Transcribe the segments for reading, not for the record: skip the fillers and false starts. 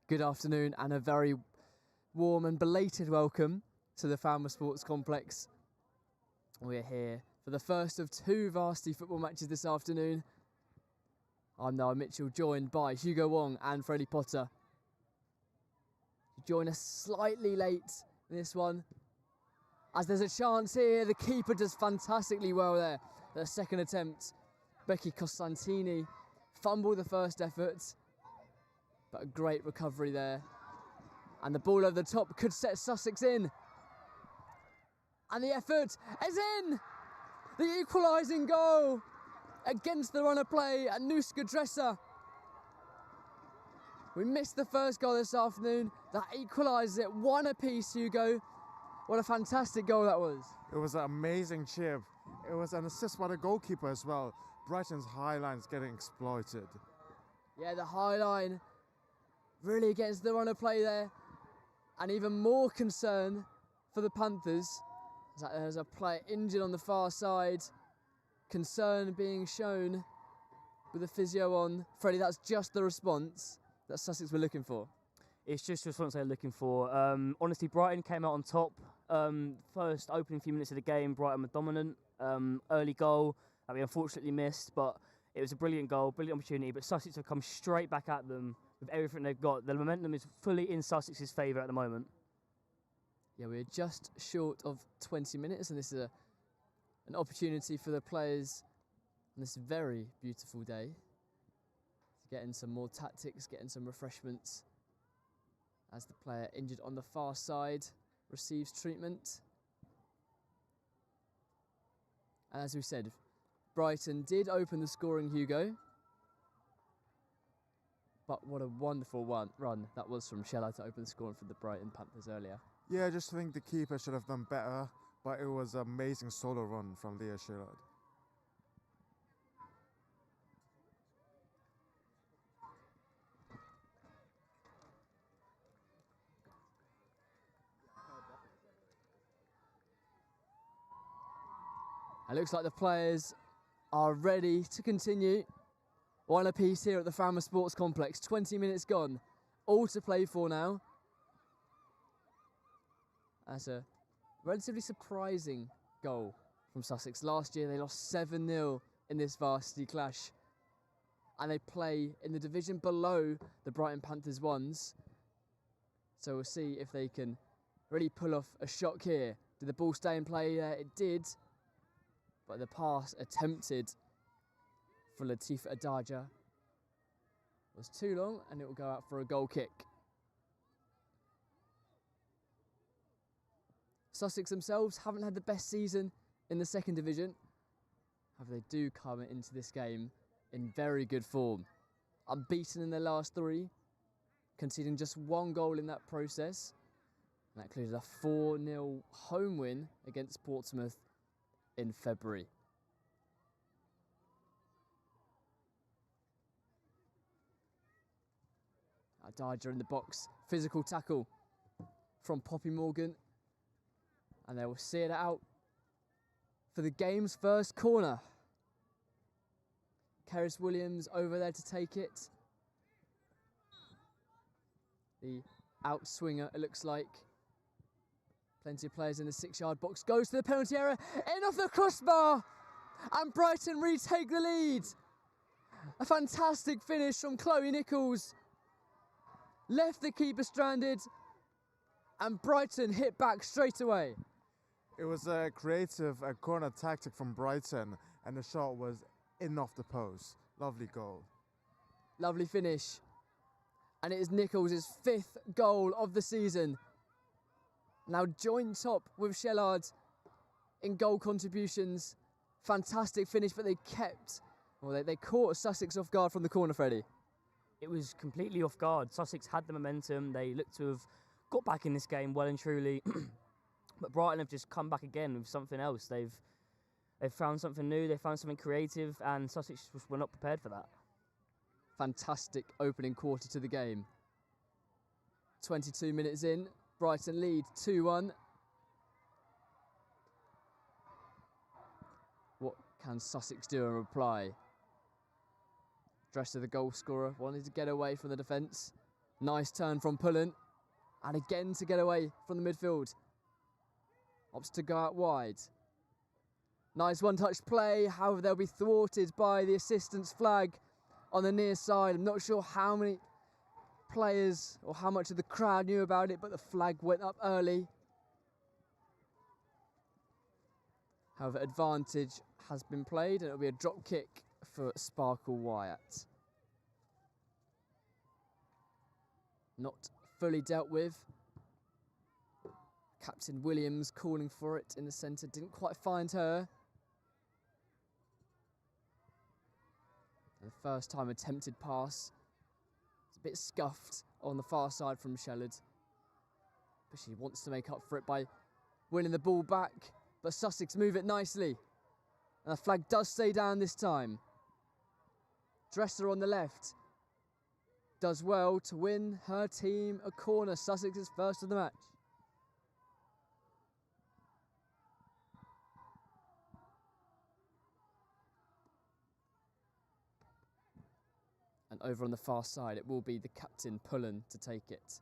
Good afternoon and a very warm and belated welcome to the Falmer Sports Complex. We're here for the first of two varsity football matches this afternoon. I'm Noah Mitchell, joined by Hugo Wong and Freddie Potter. You join us slightly late in this one, as there's a chance here. The keeper does fantastically well there. The second attempt, Becky Costantini fumbled the first effort, but a great recovery there. And the ball over the top could set Sussex in. And the effort is in! The equalising goal against the run of play at Nuska Dresser. We missed the first goal this afternoon. That equalises it, one apiece, Hugo. What a fantastic goal that was. It was an amazing chip. It was an assist by the goalkeeper as well. Brighton's high line's getting exploited. Yeah, the high line really against the run of play there. And even more concern for the Panthers is that there's a player injured on the far side. Concern being shown with the physio on. Freddie, that's just the response that Sussex were looking for. It's just the response they're looking for. Honestly, Brighton came out on top. First opening few minutes of the game, Brighton were dominant. Early goal that we unfortunately missed, but it was a brilliant goal, brilliant opportunity. But Sussex have come straight back at them with everything they've got. The momentum is fully in Sussex's favour at the moment. Yeah, we're just short of 20 minutes, and this is an opportunity for the players on this very beautiful day to get in some more tactics, get in some refreshments, as the player injured on the far side receives treatment. And as we said, Brighton did open the scoring, Hugo. But what a wonderful run that was from Sheller to open the scoring for the Brighton Panthers earlier. Yeah, I just think the keeper should have done better, but it was an amazing solo run from Leah Sheller. It looks like the players are ready to continue. One apiece here at the Falmer Sports Complex. 20 minutes gone. All to play for now. That's a relatively surprising goal from Sussex. Last year they lost 7-0 in this varsity clash. And they play in the division below the Brighton Panthers ones. So we'll see if they can really pull off a shock here. Did the ball stay in play? It did. But the pass attempted for Latifa Adaja was too long, and it will go out for a goal kick. Sussex themselves haven't had the best season in the second division. However, they do come into this game in very good form. Unbeaten in their last three, conceding just one goal in that process. And that included a 4-0 home win against Portsmouth in February. Adaja in the box, physical tackle from Poppy Morgan, and they will see it out for the game's first corner. Keris Williams over there to take it. The outswinger, it looks like. Plenty of players in the 6-yard box. Goes to the penalty area. In off the crossbar. And Brighton retake the lead. A fantastic finish from Chloe Nichols. Left the keeper stranded. And Brighton hit back straight away. It was a creative corner tactic from Brighton, and the shot was in off the post. Lovely goal. Lovely finish. And it is Nichols' 5th goal of the season. Now joint top with Shellard in goal contributions. Fantastic finish, but they caught Sussex off guard from the corner, Freddie. It was completely off guard. Sussex had the momentum. They looked to have got back in this game well and truly. But Brighton have just come back again with something else. They've found something new. They found something creative, and Sussex were not prepared for that. Fantastic opening quarter to the game. 22 minutes in. Brighton lead 2-1. What can Sussex do in reply? Dresser, the goal scorer, wanted to get away from the defence. Nice turn from Pullen. And again to get away from the midfield. Opts to go out wide. Nice one-touch play. However, they'll be thwarted by the assistant's flag on the near side. I'm not sure how many players or how much of the crowd knew about it, but the flag went up early. However, advantage has been played, and it'll be a drop kick for Sparkle Wyatt. Not fully dealt with. Captain Williams calling for it in the centre, didn't quite find her. And the first time attempted pass, it's a bit scuffed on the far side from Shellard. But she wants to make up for it by winning the ball back. But Sussex move it nicely. And the flag does stay down this time. Dresser on the left does well to win her team a corner. Sussex is first of the match. And over on the far side, it will be the captain Pullen to take it.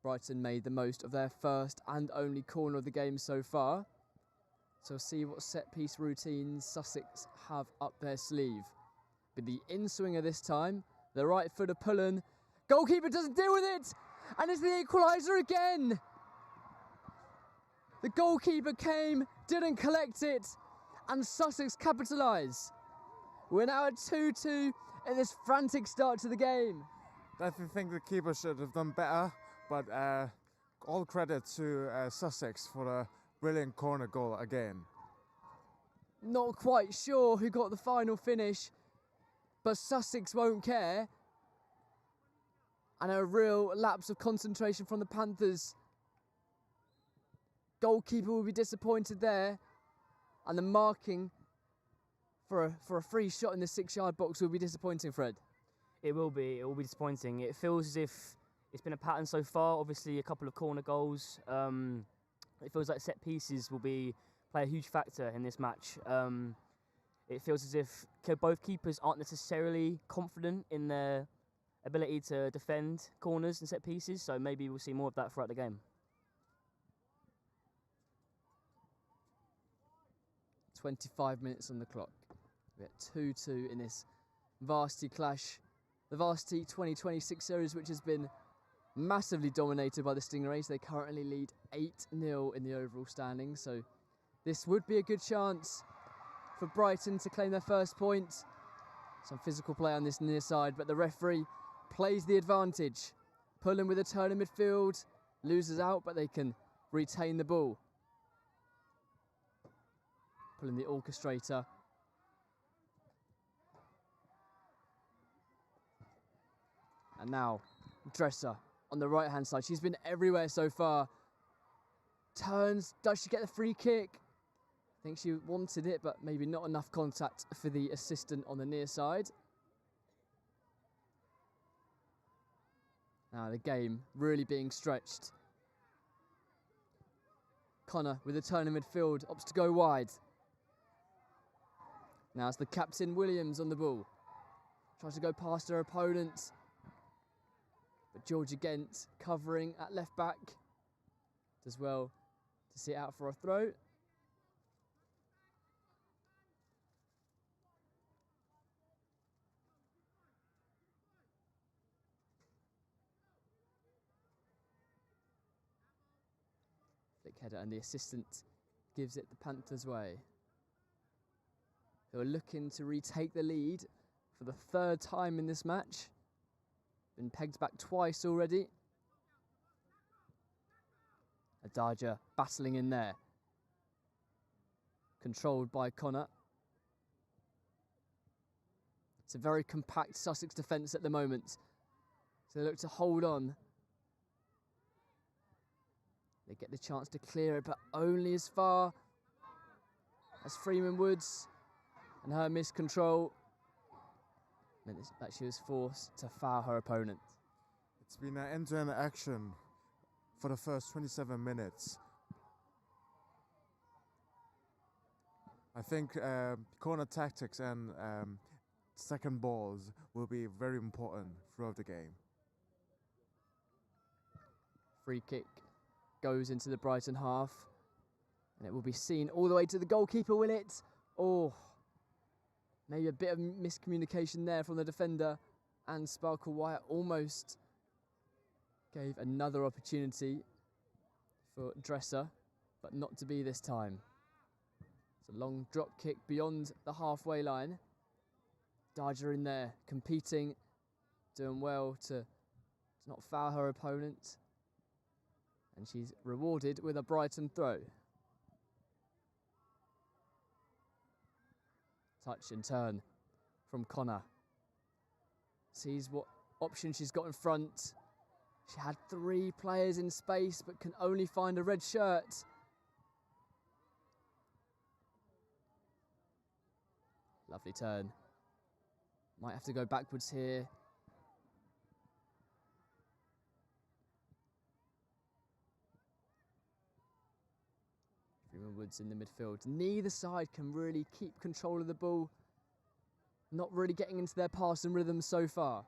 Brighton made the most of their first and only corner of the game so far. So we'll see what set-piece routines Sussex have up their sleeve. With the in-swinger this time, the right foot of Pullen. Goalkeeper doesn't deal with it! And it's the equaliser again! The goalkeeper came, didn't collect it, and Sussex capitalise. We're now at 2-2 in this frantic start to the game. I think the keeper should have done better, but all credit to Sussex for the brilliant corner goal again. Not quite sure who got the final finish, but Sussex won't care. And a real lapse of concentration from the Panthers. Goalkeeper will be disappointed there. And the marking for a free shot in the 6-yard box will be disappointing, Fred. It will be disappointing. It feels as if it's been a pattern so far. Obviously, a couple of corner goals. It feels like set pieces will play a huge factor in this match. It feels as if both keepers aren't necessarily confident in their ability to defend corners and set pieces, so maybe we'll see more of that throughout the game. 25 minutes on the clock. We're at 2-2 in this Varsity clash. The Varsity 2026 series, which has been massively dominated by the Stingrays. They currently lead 8-0 in the overall standing, so this would be a good chance for Brighton to claim their first point. Some physical play on this near side, but the referee plays the advantage. Pulling with a turn in midfield, loses out, but they can retain the ball. Pulling the orchestrator. And now, Dresser on the right-hand side. She's been everywhere so far. Turns, does she get the free kick? I think she wanted it, but maybe not enough contact for the assistant on the near side. Now the game really being stretched. Connor with a turn in midfield, opts to go wide. Now it's the captain Williams on the ball. Tries to go past her opponent. But Georgia Gent covering at left back. Does well to see it out for a throw. Flick header, and the assistant gives it the Panthers' way. Who are looking to retake the lead for the third time in this match. Been pegged back twice already. Adaja battling in there. Controlled by Connor. It's a very compact Sussex defence at the moment. So they look to hold on. They get the chance to clear it, but only as far as Freeman Woods, and her miscontrol meant that she was forced to foul her opponent. It's been an end-to-end action for the first 27 minutes. I think corner tactics and second balls will be very important throughout the game. Free kick goes into the Brighton half. And it will be seen all the way to the goalkeeper, will it? Oh, maybe a bit of miscommunication there from the defender. And Sparkle White almost gave another opportunity for Dresser, but not to be this time. It's a long drop kick beyond the halfway line. Darja in there, competing, doing well to not foul her opponent. And she's rewarded with a Brighton throw. Touch and turn from Connor. Sees what option she's got in front. She had 3 players in space but can only find a red shirt. Lovely turn. Might have to go backwards here. Freeman Woods in the midfield. Neither side can really keep control of the ball. Not really getting into their passing rhythm so far.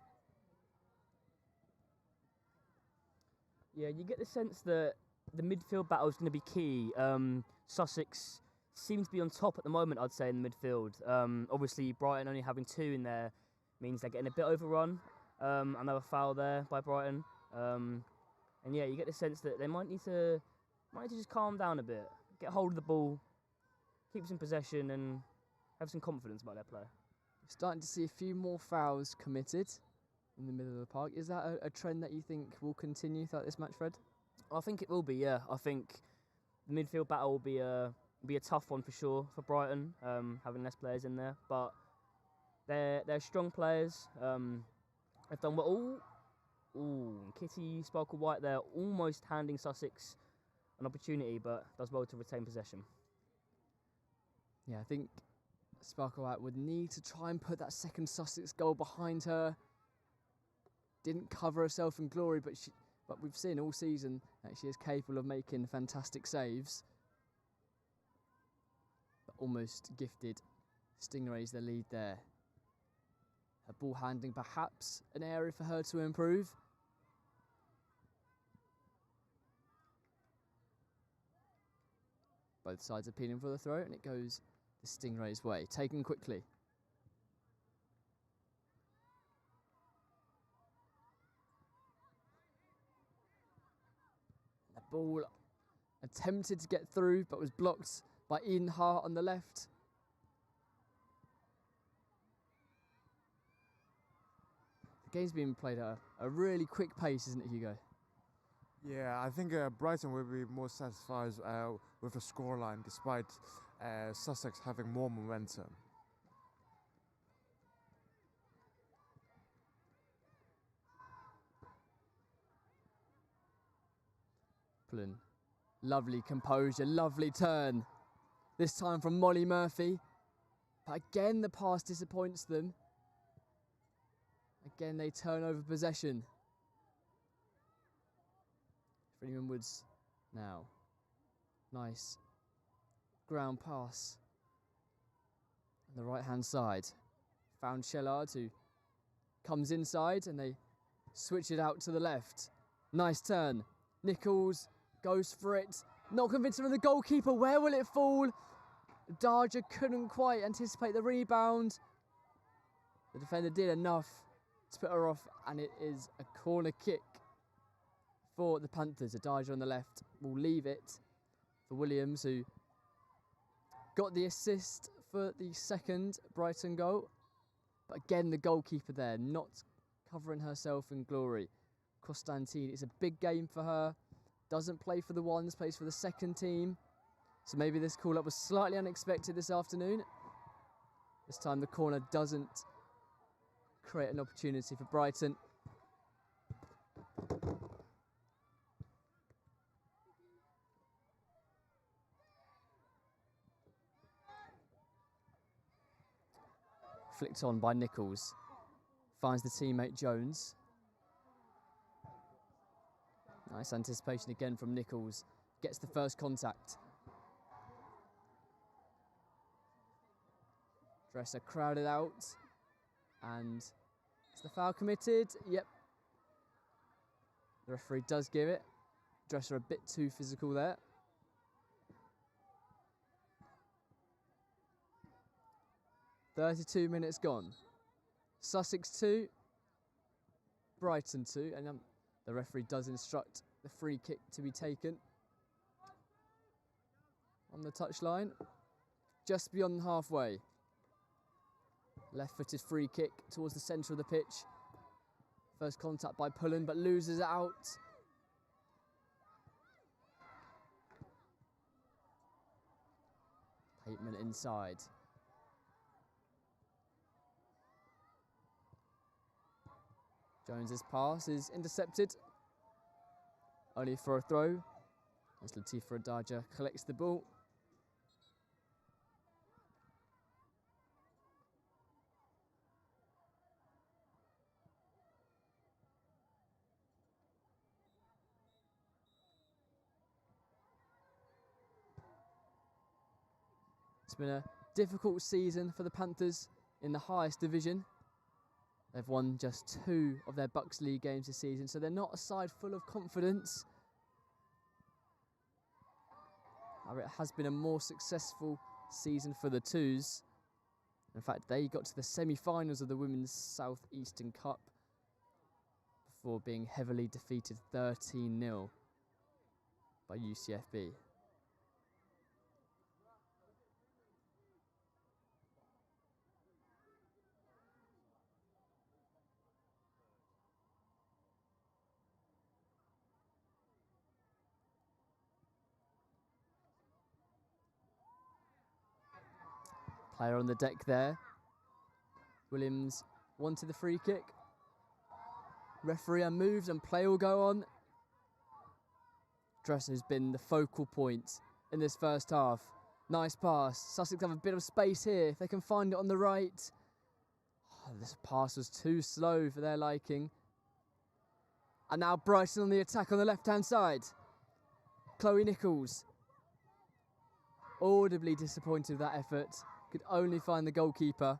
Yeah, you get the sense that the midfield battle is going to be key. Sussex seems to be on top at the moment, I'd say, in the midfield. Obviously, Brighton only having 2 in there means they're getting a bit overrun. Another foul there by Brighton. And yeah, you get the sense that they might need to just calm down a bit, get hold of the ball, keep some possession, and have some confidence about their play. Starting to see a few more fouls committed in the middle of the park. Is that a trend that you think will continue throughout this match, Fred? I think it will be, yeah. I think the midfield battle will be a tough one for sure for Brighton, having less players in there. But they're strong players. They've done well. Ooh, Kitty Sparkle White there, almost handing Sussex an opportunity, but does well to retain possession. Yeah, I think Sparkle White would need to try and put that second Sussex goal behind her. Didn't cover herself in glory, but we've seen all season that she is capable of making fantastic saves. But almost gifted Stingrays the lead there. Her ball handling perhaps an area for her to improve. Both sides appealing for the throw, and it goes the Stingrays' way, taken quickly. The ball attempted to get through, but was blocked by Ian Hart on the left. The game's being played at a really quick pace, isn't it, Hugo? Yeah, I think Brighton will be more satisfied with a scoreline, despite Sussex having more momentum. Lovely composure, lovely turn. This time from Molly Murphy. But again, the pass disappoints them. Again, they turn over possession. Freeman Woods now. Nice ground pass on the right-hand side. Found Shellard, who comes inside, and they switch it out to the left. Nice turn. Nichols goes for it. Not convincing of the goalkeeper. Where will it fall? Darja couldn't quite anticipate the rebound. The defender did enough to put her off, and it is a corner kick for the Panthers. Darja on the left will leave it for Williams, who got the assist for the second Brighton goal. But again, the goalkeeper there, not covering herself in glory. Constantine, it's a big game for her. Doesn't play for the ones, plays for the second team. So maybe this call-up was slightly unexpected this afternoon. This time the corner doesn't create an opportunity for Brighton. Flicked on by Nichols. Finds the teammate Jones. Nice anticipation again from Nichols. Gets the first contact. Dresser crowded out. And is the foul committed? Yep. The referee does give it. Dresser a bit too physical there. "32 minutes gone. Sussex 2, Brighton 2, and the referee does instruct the free kick to be taken on the touchline, just beyond halfway. Left-footed free kick towards the centre of the pitch. First contact by Pullen, but loses it out. Pateman inside. Jones's pass is intercepted, only for a throw, as Latifa Adaja collects the ball. It's been a difficult season for the Panthers in the highest division. They've won just 2 of their Bucks League games this season, so they're not a side full of confidence. However, it has been a more successful season for the Twos. In fact, they got to the semi-finals of the Women's South Eastern Cup before being heavily defeated 13-0 by UCFB. Player on the deck there. Williams wanted the free kick. Referee moves and play will go on. Dresser's been the focal point in this first half. Nice pass. Sussex have a bit of space here if they can find it on the right. Oh, this pass was too slow for their liking. And now Brighton on the attack on the left-hand side. Chloe Nichols. Audibly disappointed with that effort. Could only find the goalkeeper.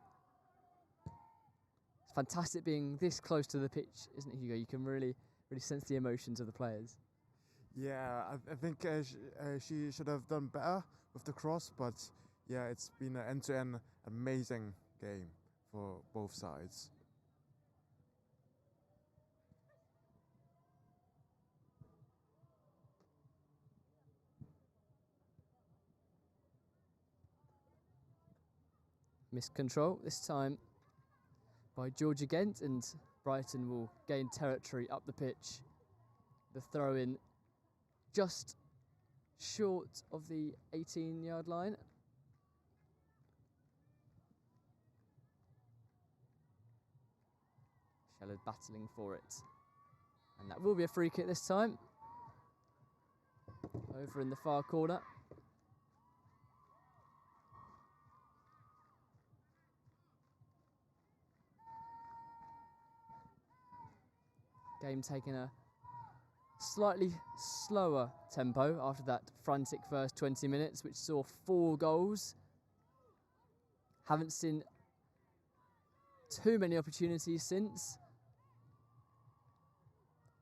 It's fantastic being this close to the pitch, isn't it, Hugo? You can really sense the emotions of the players. Yeah, I think she should have done better with the cross, but yeah, it's been an end-to-end amazing game for both sides. Missed control this time by Georgia Gent, and Brighton will gain territory up the pitch. The throw-in just short of the 18-yard line. Shellard battling for it. And that will be a free kick this time. Over in the far corner. Game taking a slightly slower tempo after that frantic first 20 minutes, which saw 4 goals. Haven't seen too many opportunities since.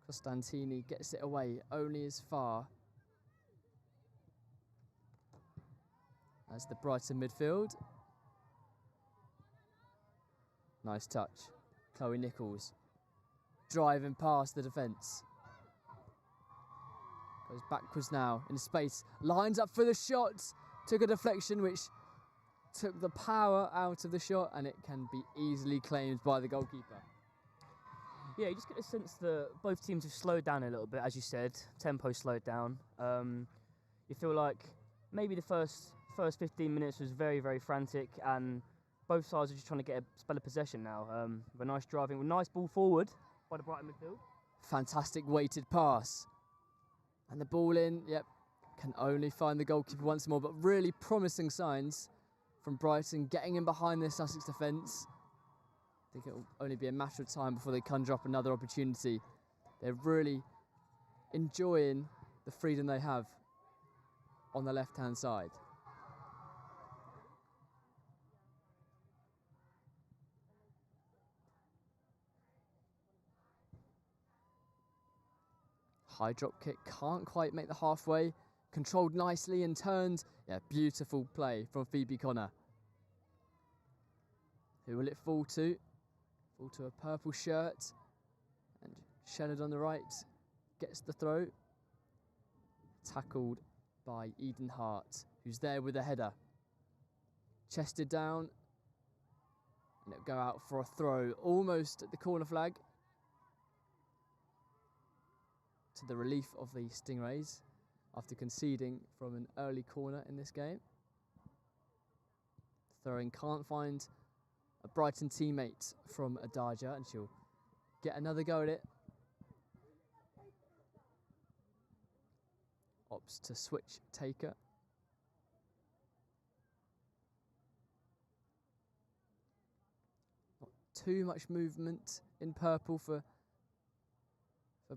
Costantini gets it away only as far as the Brighton midfield. Nice touch. Chloe Nichols driving past the defence. Goes backwards now in space. Lines up for the shot. Took a deflection which took the power out of the shot, and it can be easily claimed by the goalkeeper. Yeah, you just get the sense that both teams have slowed down a little bit, as you said. Tempo slowed down. You feel like maybe the first 15 minutes was very, very frantic, and both sides are just trying to get a spell of possession now. With a nice driving, with a nice ball forward by the Brighton midfield. Fantastic weighted pass. And the ball in, yep, can only find the goalkeeper once more, but really promising signs from Brighton getting in behind their Sussex defence. I think it'll only be a matter of time before they conjure up another opportunity. They're really enjoying the freedom they have on the left-hand side. High drop kick, can't quite make the halfway. Controlled nicely and turned. Yeah, beautiful play from Phoebe Connor. Who will it fall to? Fall to a purple shirt. And Shellard on the right gets the throw. Tackled by Eden Hart, who's there with a header. Chested down. And it'll go out for a throw, almost at the corner flag. To the relief of the Stingrays, after conceding from an early corner in this game. Throwing can't find a Brighton teammate from Adaja, and she'll get another go at it. Opts to switch taker. Not too much movement in purple for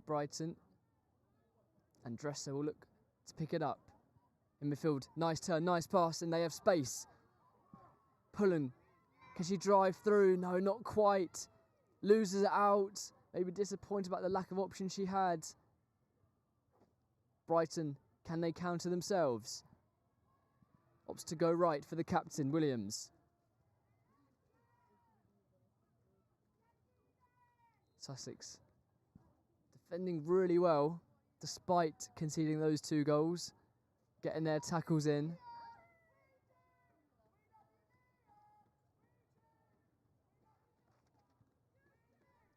Brighton. And Dresser will look to pick it up in midfield. Nice turn, nice pass, and they have space. Pullen, can she drive through? No, not quite. Loses it out. Maybe disappointed about the lack of options she had. Brighton, can they counter themselves? Opts to go right for the captain, Williams. Sussex defending really well, despite conceding those 2 goals, getting their tackles in.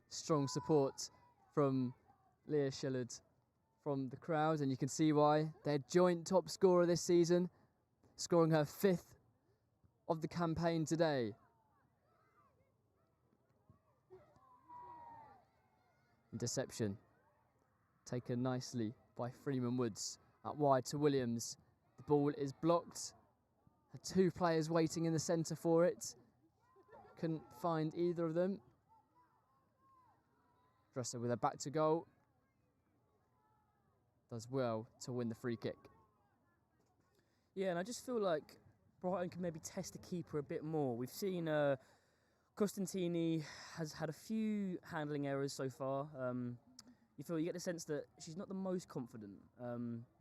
Strong support from Leah Shellard from the crowd, and you can see why. Their joint top scorer this season, scoring her 5th of the campaign today. Interception. Taken nicely by Freeman Woods. Out wide to Williams. The ball is blocked. Had 2 players waiting in the centre for it. Couldn't find either of them. Dresser with her back to goal. Does well to win the free kick. Yeah, and I just feel like Brighton can maybe test the keeper a bit more. We've seen Costantini has had a few handling errors so far. You get the sense that she's not the most confident.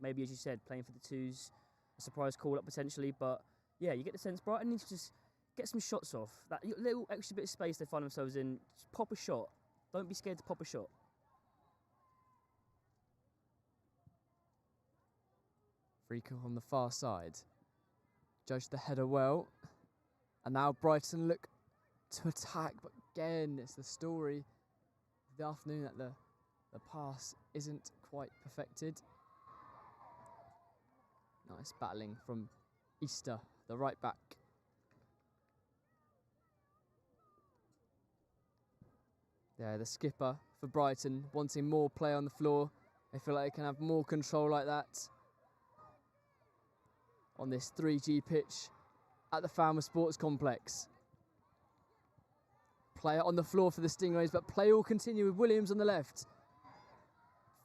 Maybe, as you said, playing for the 2s, a surprise call-up potentially. But, yeah, you get the sense Brighton needs to just get some shots off. That little extra bit of space they find themselves in, just pop a shot. Don't be scared to pop a shot. Free kick on the far side. Judged the header well. And now Brighton look to attack. But again, it's the story of the afternoon that the pass isn't quite perfected. Nice battling from Easter, the right back. Yeah, the skipper for Brighton wanting more play on the floor. They feel like they can have more control like that on this 3G pitch at the Falmer Sports Complex. Player on the floor for the Stingrays, but play will continue with Williams on the left.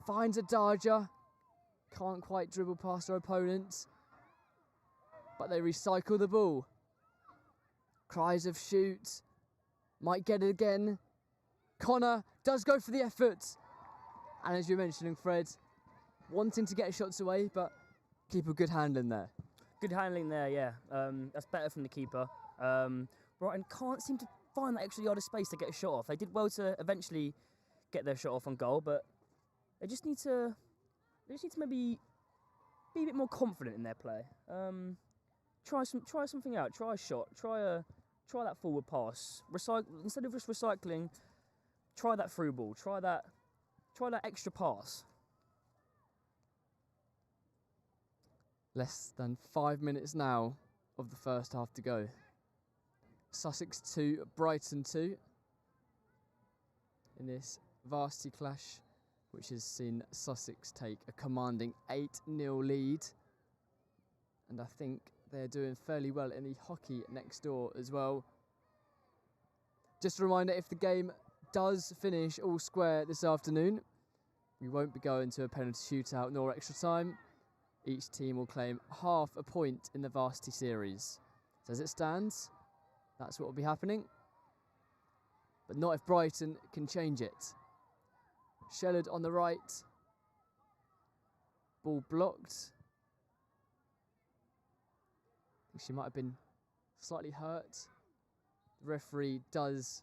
Finds Adaja. Can't quite dribble past her opponent. But they recycle the ball. Cries of shoot. Might get it again. Connor does go for the effort. And as you're mentioning, Fred, wanting to get shots away, but keep a good handling there. Good handling there, yeah. That's better from the keeper. Brighton can't seem to find that extra yard of space to get a shot off. They did well to eventually get their shot off on goal, but they just need to maybe be a bit more confident in their play. Try something out. Try a shot. Try that forward pass. Instead of just recycling, try that through ball. Try that extra pass. Less than 5 minutes now of the first half to go. Sussex 2, Brighton 2 in this varsity clash, which has seen Sussex take a commanding 8-0 lead. And I think they're doing fairly well in the hockey next door as well. Just a reminder, if the game does finish all square this afternoon, we won't be going to a penalty shootout nor extra time. Each team will claim half a point in the Varsity Series. So as it stands, that's what will be happening. But not if Brighton can change it. Shellard on the right. Ball blocked. I think she might have been slightly hurt. The referee does,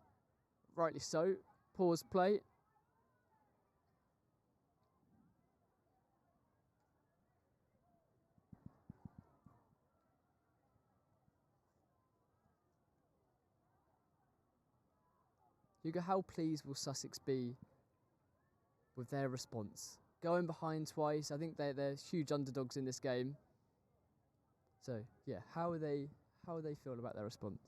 rightly so, pause play. Hugo, how pleased will Sussex be with their response? Going behind twice, I think they're huge underdogs in this game. So yeah, how do they feel about their response?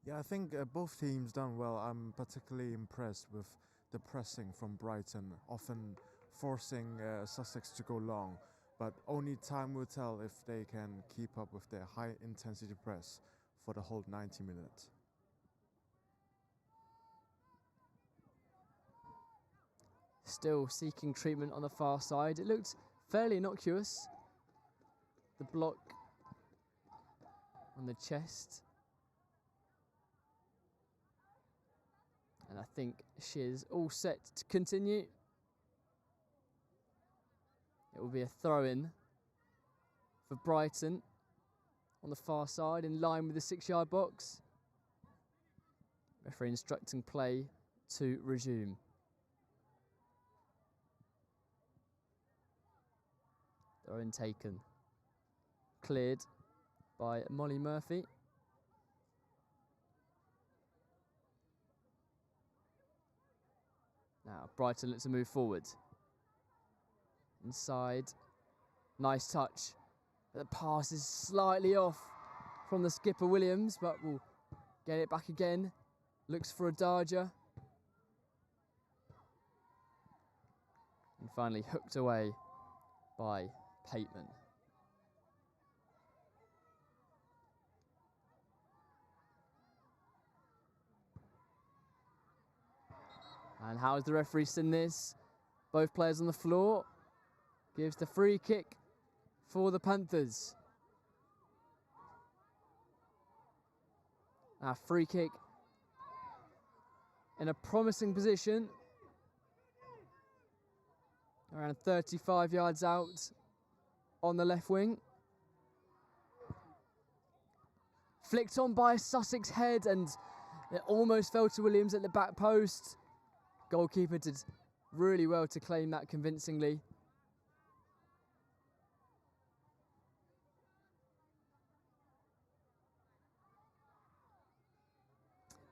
Yeah, I think both teams done well. I'm particularly impressed with the pressing from Brighton, often forcing Sussex to go long. But only time will tell if they can keep up with their high intensity press for the whole 90 minutes. Still seeking treatment on the far side. It looked fairly innocuous. The block on the chest. And I think she is all set to continue. It will be a throw-in for Brighton on the far side, in line with the 6-yard box. Referee instructing play to resume. Throw-in taken. Cleared by Molly Murphy. Now Brighton looks to move forward. Inside. Nice touch. The pass is slightly off from the skipper Williams, but will get it back again. Looks for a Darja. And finally hooked away by Pateman. And how has the referee seen this? Both players on the floor. Gives the free kick for the Panthers. A free kick in a promising position. Around 35 yards out on the left wing. Flicked on by Sussex head, and it almost fell to Williams at the back post. Goalkeeper did really well to claim that convincingly.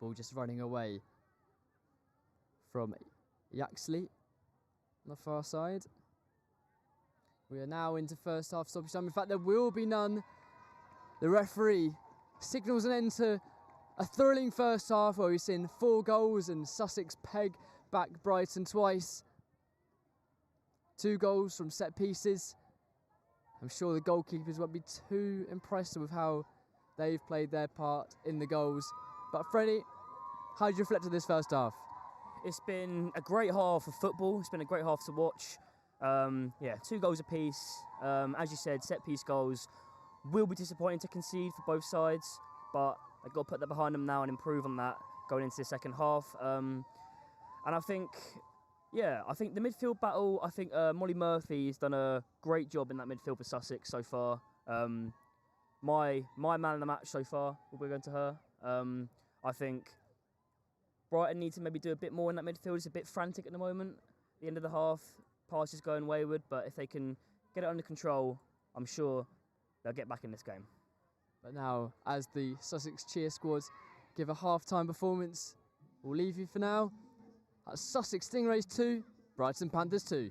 Ball just running away from Yaxley on the far side. We are now into first half stoppage time. In fact, there will be none. The referee signals an end to a thrilling first half where we've seen 4 goals and Sussex peg back Brighton twice. 2 goals from set pieces. I'm sure the goalkeepers won't be too impressed with how they've played their part in the goals. But Freddie, how did you reflect on this first half? It's been a great half of football. It's been a great half to watch. 2 goals apiece. As you said, set-piece goals will be disappointing to concede for both sides, but they've got to put that behind them now and improve on that going into the second half. And I think the midfield battle, I think Molly Murphy has done a great job in that midfield for Sussex so far. My man of the match so far will be going to her. I think Brighton need to maybe do a bit more in that midfield. It's a bit frantic at the moment. At the end of the half, passes going wayward, but if they can get it under control, I'm sure they'll get back in this game. But now, as the Sussex cheer squads give a half-time performance, we'll leave you for now. That's Sussex Stingrays 2, Brighton Panthers 2.